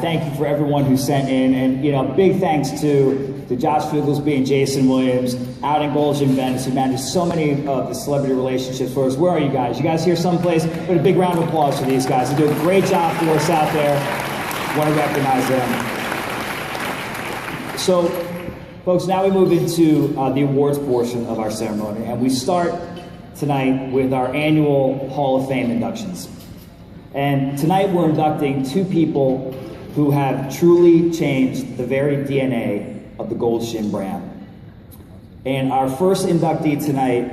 Thank you for everyone who sent in, and big thanks to Josh Fugelsby and Jason Williams out in Gold's Gym Venice, who manage so many of the celebrity relationships for us. Where are you guys? You guys here someplace? Put a big round of applause for these guys. They do a great job for us out there. Want to recognize them. So, folks, now we move into the awards portion of our ceremony, and we start tonight with our annual Hall of Fame inductions. And tonight we're inducting two people who have truly changed the very DNA of the Gold's Gym brand. And our first inductee tonight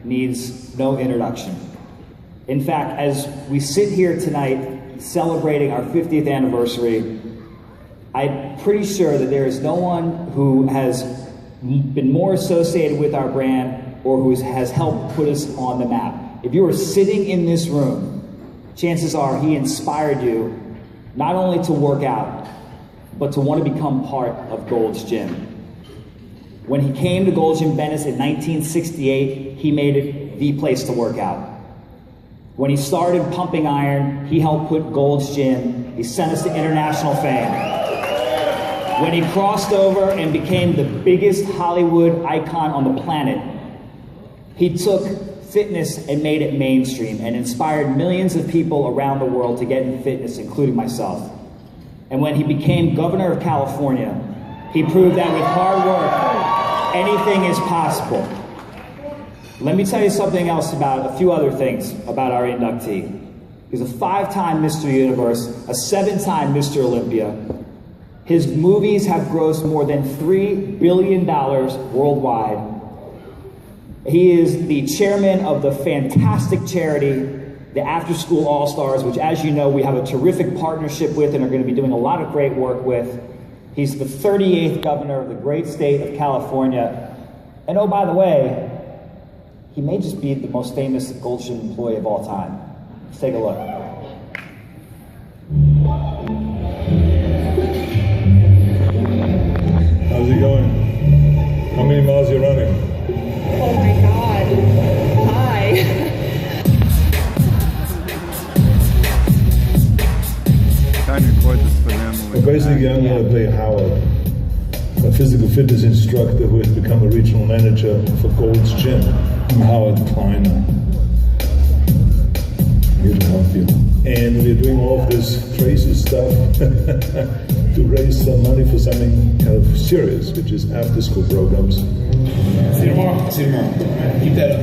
needs no introduction. In fact, as we sit here tonight celebrating our 50th anniversary, I'm pretty sure that there is no one who has been more associated with our brand or who has helped put us on the map. If you are sitting in this room, chances are he inspired you not only to work out, but to want to become part of Gold's Gym. When he came to Gold's Gym Venice in 1968, he made it the place to work out. When he started pumping iron, he helped put Gold's Gym, he sent us to international fame. When he crossed over and became the biggest Hollywood icon on the planet, he took fitness and made it mainstream and inspired millions of people around the world to get into fitness, including myself. And when he became governor of California, he proved that with hard work, anything is possible. Let me tell you something else about a few other things about our inductee. He's a 5-time Mr. Universe, a 7-time Mr. Olympia. His movies have grossed more than $3 billion worldwide. He is the chairman of the fantastic charity, the After School All-Stars, which, as you know, we have a terrific partnership with and are going to be doing a lot of great work with. He's the 38th governor of the great state of California. And oh, by the way, he may just be the most famous Gold's Gym employee of all time. Let's take a look. How's it going? How many miles are you running? Oh my God. Hi. Well, basically, I'm going to play Howard, a physical fitness instructor who has become a regional manager for Gold's Gym. I'm Howard Kleiner. Here to help you. And we're doing all of this crazy stuff to raise some money for something kind of serious, which is after-school programs. See you tomorrow. See you tomorrow. Keep that up.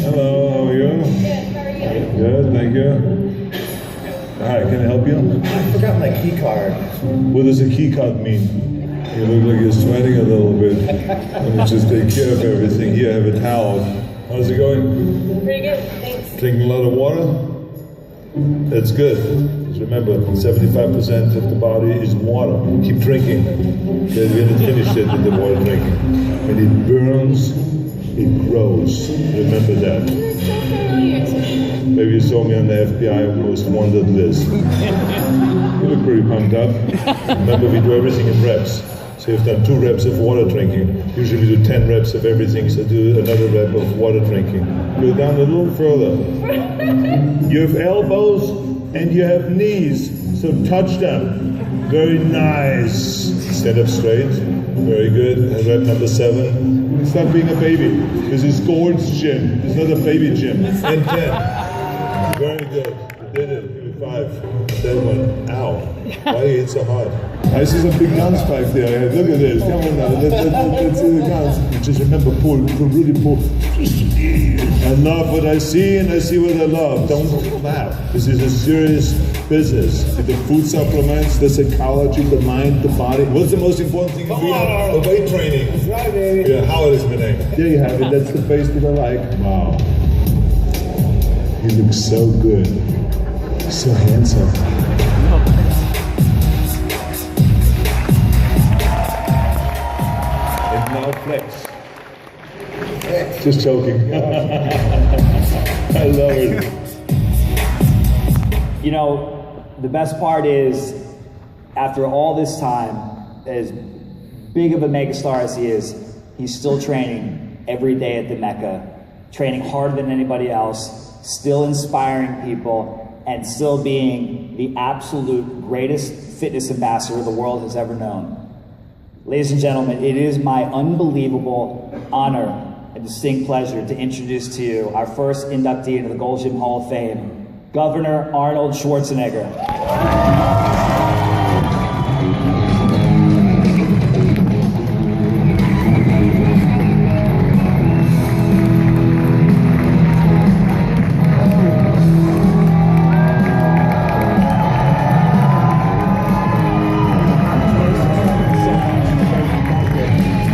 Hello, how are you? Good, how are you? Good, thank you. Hi, can I help you? I forgot my key card. What does a key card mean? You look like you're sweating a little bit. Let me just take care of everything. Here, I have a towel. How's it going? Pretty good, thanks. Drinking a lot of water? That's good. Just remember, 75% of the body is water. Keep drinking. Okay, we haven't finished it with the water drinking. When it burns, it grows. Remember that. Maybe you saw me on the FBI Most Wanted list. You look pretty pumped up. Remember, we do everything in reps. So you've done 2 reps of water drinking. Usually we do 10 reps of everything, so do another rep of water drinking. Go down a little further. You have elbows and you have knees, so touch them. Very nice. Stand up straight. Very good. And rep number 7. Stop being a baby. This is Gold's Gym. It's not a baby gym. And 10. Very good. You did it. Give me 5. That one. Ow. Why you hit so hard? I see some big guns back there. Look at this. Come on now. Let's see the guns. Just remember, pull, really pull. I love what I see and I see what I love. Don't laugh. This is a serious business. The food supplements, the psychology, the mind, the body. What's the most important thing? The weight training. That's right, baby. Yeah, Howard is my name. There you have it. That's the face that I like. Wow. He looks so good. So handsome. And now flex. Just joking. I love it. You know, the best part is, after all this time, as big of a megastar as he is, he's still training every day at the Mecca, training harder than anybody else, still inspiring people, and still being the absolute greatest fitness ambassador the world has ever known. Ladies and gentlemen, it is my unbelievable honor and distinct pleasure to introduce to you our first inductee into the Gold's Gym Hall of Fame, Governor Arnold Schwarzenegger.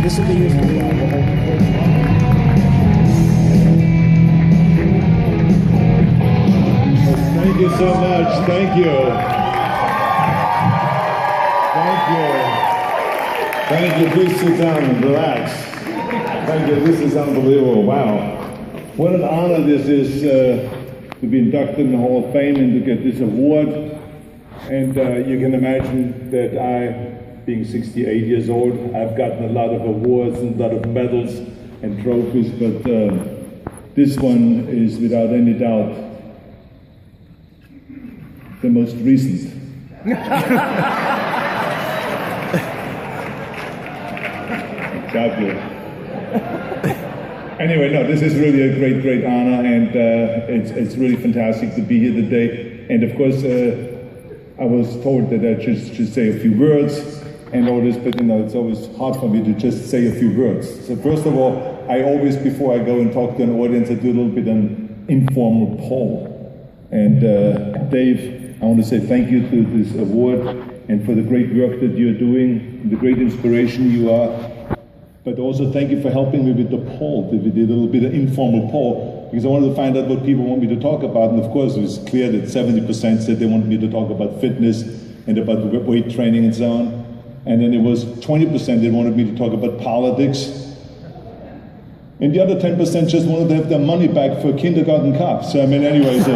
This will be your Thank you so much. Thank you. Thank you. Thank you. Please sit down and relax. Thank you. This is unbelievable. Wow. What an honor this is to be inducted in the Hall of Fame and to get this award. And you can imagine that I, being 68 years old, I've gotten a lot of awards and a lot of medals and trophies, but this one is without any doubt the most recent. Exactly. Anyway, no, this is really a great, great honor, and it's really fantastic to be here today. And of course, I was told that I should say a few words and all this, but you know, it's always hard for me to just say a few words. So first of all, I always, before I go and talk to an audience, I do a little bit of an informal poll. And Dave, I want to say thank you to this award and for the great work that you're doing, the great inspiration you are. But also thank you for helping me with the poll. We did a little bit of informal poll because I wanted to find out what people want me to talk about. And of course, it was clear that 70% said they wanted me to talk about fitness and about weight training and so on. And then it was 20% that wanted me to talk about politics. And the other 10% just wanted to have their money back for kindergarten cops. So I mean, anyways,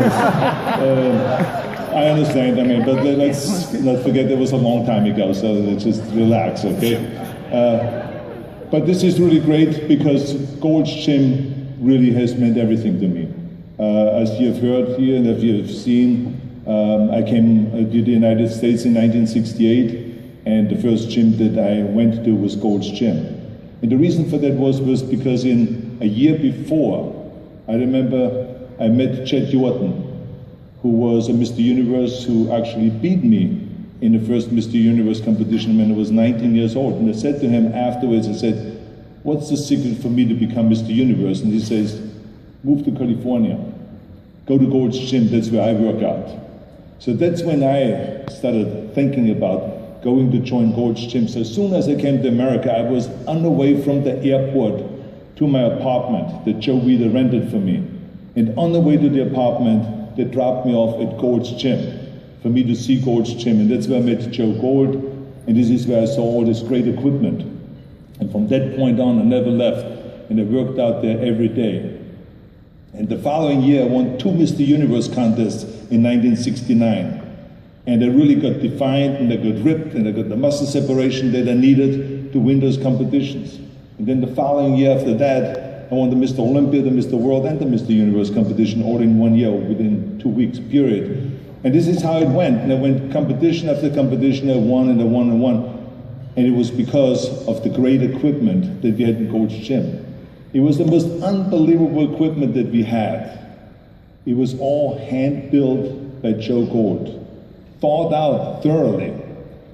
I understand. I mean, but let's not forget that was a long time ago. So let's just relax, okay? But this is really great because Gold's Gym really has meant everything to me. As you have heard here and as you have seen, I came to the United States in 1968, and the first gym that I went to was Gold's Gym. And the reason for that was because in a year before, I remember I met Chet Jordan, who was a Mr. Universe who actually beat me in the first Mr. Universe competition when I was 19 years old. And I said to him afterwards, I said, what's the secret for me to become Mr. Universe? And he says, move to California, go to Gold's Gym, that's where I work out. So that's when I started thinking about going to join Gold's Gym. So as soon as I came to America, I was on the way from the airport to my apartment that Joe Weider rented for me. And on the way to the apartment, they dropped me off at Gold's Gym for me to see Gold's Gym. And that's where I met Joe Gold, and this is where I saw all this great equipment. And from that point on, I never left, and I worked out there every day. And the following year, I won 2 Mr. Universe contests in 1969. And I really got defined, and I got ripped, and I got the muscle separation that I needed to win those competitions. And then the following year after that, I won the Mr. Olympia, the Mr. World, and the Mr. Universe competition all in 1 year, within 2 weeks, period. And this is how it went. And I went competition after competition, I won and I won and won. And it was because of the great equipment that we had in Gold's Gym. It was the most unbelievable equipment that we had. It was all hand-built by Joe Gold, thought out thoroughly.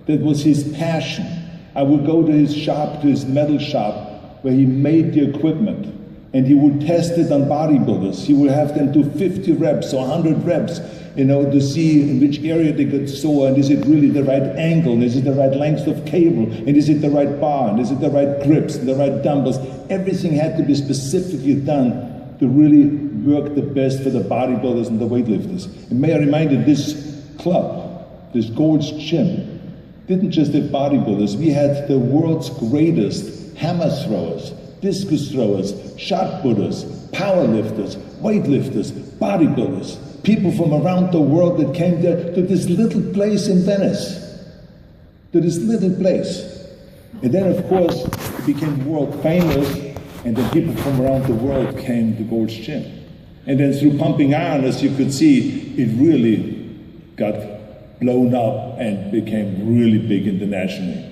That was his passion. I would go to his shop, to his metal shop, where he made the equipment, and he would test it on bodybuilders. He would have them do 50 reps or 100 reps, you know, to see in which area they got sore, and is it really the right angle, and is it the right length of cable, and is it the right bar, and is it the right grips, and the right dumbbells. Everything had to be specifically done to really work the best for the bodybuilders and the weightlifters. And may I remind you, this club, this Gold's Gym, didn't just have bodybuilders. We had the world's greatest hammer throwers, discus throwers, shot putters, power lifters, weightlifters, bodybuilders, people from around the world that came there to this little place in Venice, to this little place. And then, of course, it became world famous, and the people from around the world came to Gold's Gym. And then through pumping iron, as you could see, it really got blown up and became really big internationally.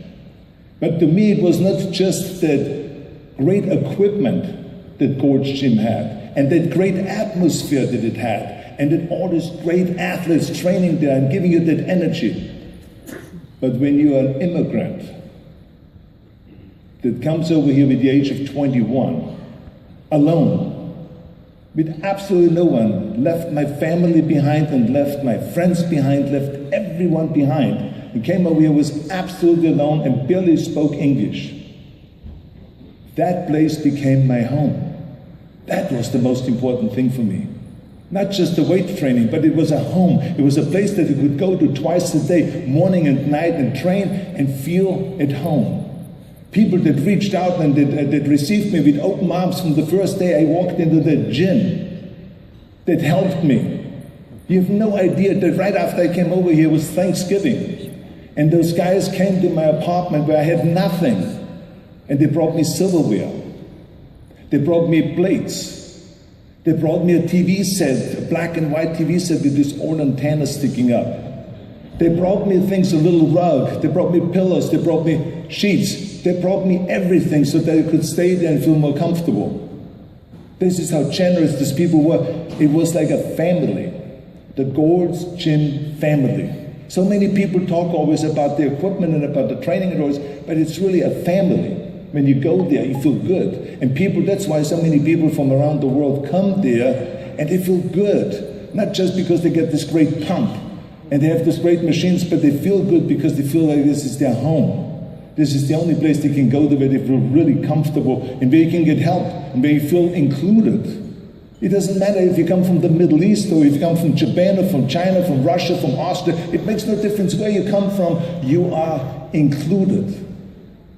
But to me, it was not just that great equipment that Gorge Gym had, and that great atmosphere that it had, and that all these great athletes training there and giving you that energy. But when you are an immigrant that comes over here with the age of 21, alone, with absolutely no one, left my family behind and left my friends behind, left everyone behind, and came over here, was absolutely alone and barely spoke English. That place became my home. That was the most important thing for me. Not just the weight training, but it was a home. It was a place that you could go to twice a day, morning and night, and train and feel at home. People that reached out and that received me with open arms from the first day I walked into the gym, that helped me. You have no idea that right after I came over here was Thanksgiving. And those guys came to my apartment where I had nothing. And they brought me silverware. They brought me plates. They brought me a TV set, a black and white TV set with this old antenna sticking up. They brought me things, a little rug. They brought me pillows. They brought me sheets. They brought me everything so that I could stay there and feel more comfortable. This is how generous these people were. It was like a family. The Gold's Gym family. So many people talk always about the equipment and about the training and all this, but it's really a family. When you go there, you feel good. And people, that's why so many people from around the world come there and they feel good. Not just because they get this great pump and they have these great machines, but they feel good because they feel like this is their home. This is the only place they can go to where they feel really comfortable and where you can get help and where you feel included. It doesn't matter if you come from the Middle East or if you come from Japan or from China, from Russia, from Austria. It makes no difference where you come from. You are included.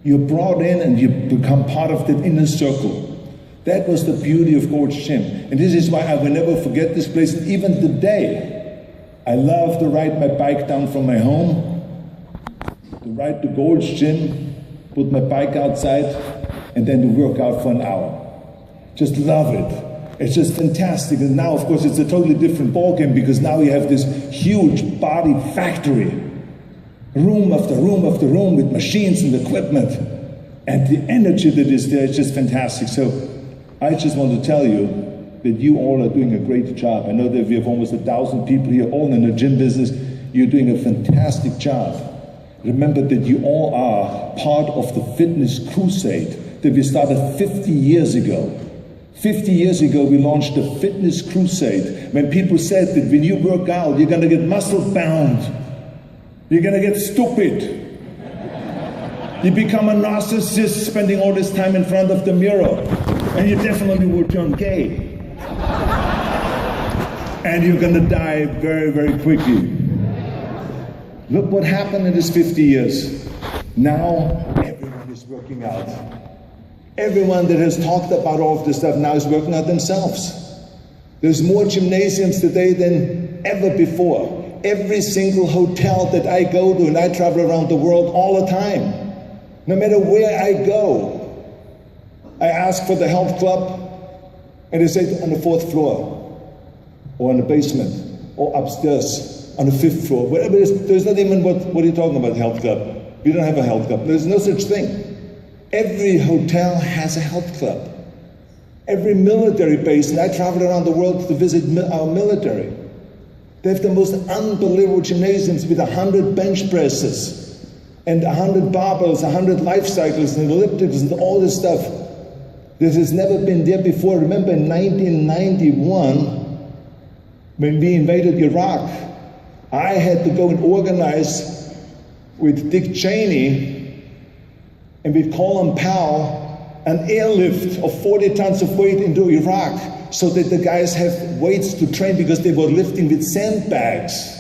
You're brought in and you become part of that inner circle. That was the beauty of Gorge Gym. And this is why I will never forget this place. And even today, I love to ride my bike down from my home, to ride to Gorge Gym, put my bike outside, and then to work out for an hour. Just love it. It's just fantastic. And now, of course, it's a totally different ballgame because now you have this huge body factory. Room after room after room with machines and equipment. And the energy that is there is just fantastic. So I just want to tell you that you all are doing a great job. I know that we have almost 1,000 people here, all in the gym business. You're doing a fantastic job. Remember that you all are part of the fitness crusade that we started 50 years ago. 50 years ago, we launched the fitness crusade. When people said that when you work out, you're going to get muscle bound. You're going to get stupid. You become a narcissist spending all this time in front of the mirror. And you definitely will turn gay. And you're going to die very, very quickly. Look what happened in this 50 years. Now, everyone is working out. Everyone that has talked about all of this stuff now is working out themselves. There's more gymnasiums today than ever before. Every single hotel that I go to, and I travel around the world all the time, no matter where I go, I ask for the health club, and they say on the 4th floor, or in the basement, or upstairs, on the 5th floor, whatever it is. There's not even, what are you talking about, health club? We don't have a health club. There's no such thing. Every hotel has a health club. Every military base, and I travel around the world to visit our military. They have the most unbelievable gymnasiums with 100 bench presses and 100 barbells, 100 life cycles and ellipticals and all this stuff. This has never been there before. Remember in 1991, when we invaded Iraq, I had to go and organize with Dick Cheney and with Colin Powell an airlift of 40 tons of weight into Iraq so that the guys have weights to train because they were lifting with sandbags.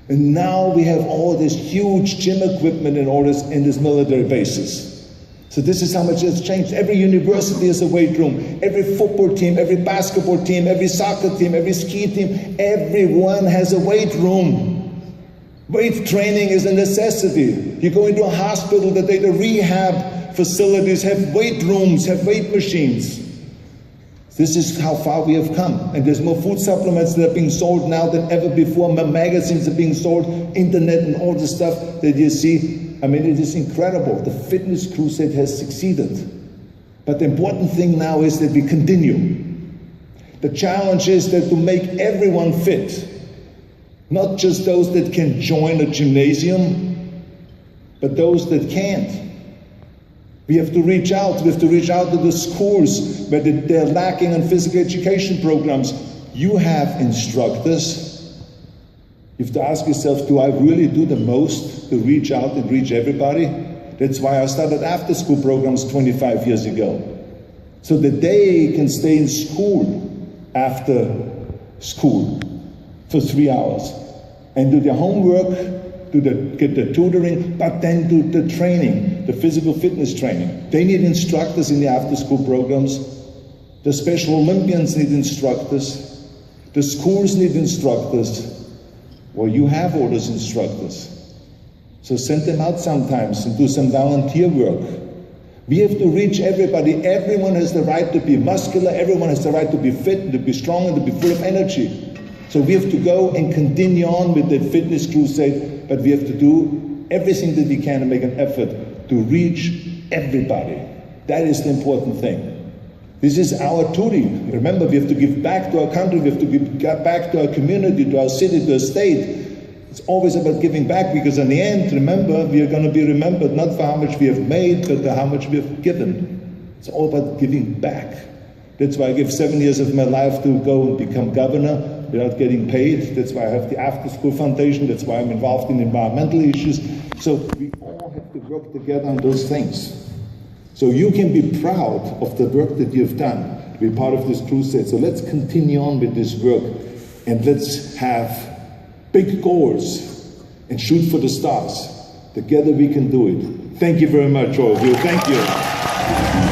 And now we have all this huge gym equipment and all this in these military bases. So this is how much it's changed. Every university has a weight room. Every football team, every basketball team, every soccer team, every ski team, everyone has a weight room. Weight training is a necessity. You go into a hospital today, the rehab facilities have weight rooms, have weight machines. This is how far we have come. And there's more food supplements that are being sold now than ever before. More magazines are being sold, internet and all the stuff that you see. I mean, it is incredible. The fitness crusade has succeeded. But the important thing now is that we continue. The challenge is that to make everyone fit, not just those that can join a gymnasium, but those that can't. We have to reach out. We have to reach out to the schools where they're lacking in physical education programs. You have instructors. You have to ask yourself, do I really do the most to reach out and reach everybody? That's why I started after-school programs 25 years ago, so that they can stay in school after school for 3 hours and do their homework, get the tutoring, but then do the training, the physical fitness training. They need instructors in the after-school programs. The Special Olympians need instructors. The schools need instructors. Well, you have all those instructors. So send them out sometimes and do some volunteer work. We have to reach everybody. Everyone has the right to be muscular. Everyone has the right to be fit and to be strong and to be full of energy. So we have to go and continue on with the fitness crusade, but we have to do everything that we can to make an effort to reach everybody. That is the important thing. This is our duty. Remember, we have to give back to our country. We have to give back to our community, to our city, to our state. It's always about giving back, because in the end, remember, we are going to be remembered not for how much we have made, but for how much we have given. It's all about giving back. That's why I give 7 years of my life to go and become governor without getting paid. That's why I have the After School Foundation. That's why I'm involved in environmental issues. So we all have to work together on those things. So you can be proud of the work that you've done to be part of this crusade. So let's continue on with this work, and let's have big goals and shoot for the stars. Together we can do it. Thank you very much, all of you. Thank you.